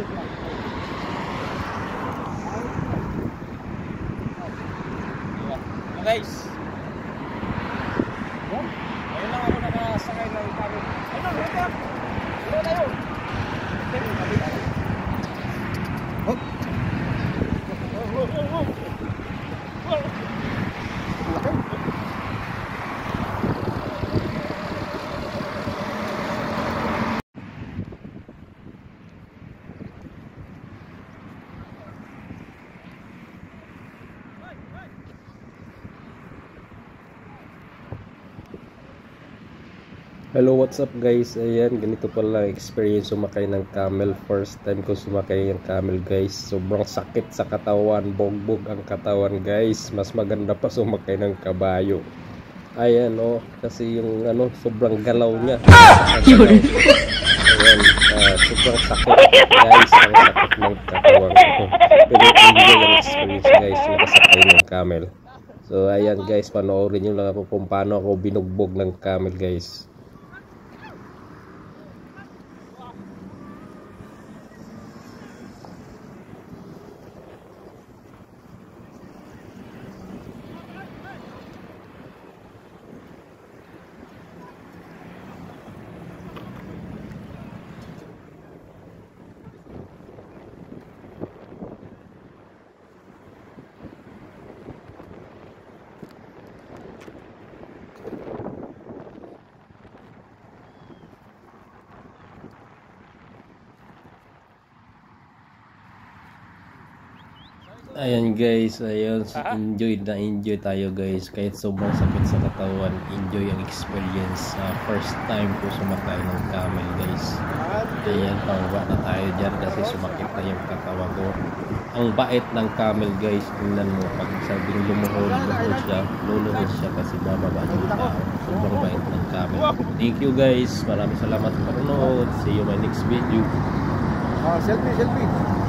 Guys, ayun lang ako nakasakay ng camel. Ano, rito? Dito tayo. Hello, what's up guys? Ayan, ganito pala experience sumakay ng camel. First time ko sumakay ng camel guys. Sobrang sakit sa katawan, bogbog ang katawan guys. Mas maganda pa sumakay ng kabayo. Ayan oh, kasi yung sobrang galaw niya. Ayan, sobrang sakit guys, ang sakit ng katawan. Pero enjoy ang experience guys, nakasakay ng camel. So ayan guys, panoorin nyo lang ako kung paano ako binugbog ng camel guys. Ayan guys, ayun, enjoy tayo guys. Kahit sobrang sakit sa katawan, enjoy ang experience. First time ko sumakay ng camel guys. Ayan, pangwa na tayo dyan kasi sumakit na yung katawan ko. Ang bait ng camel guys, tingnan mo, pag sabing luluhod siya kasi bababa yung tao. Sobrang bait ng camel. Thank you guys, maraming salamat sa panonood. See you my next video. Selfie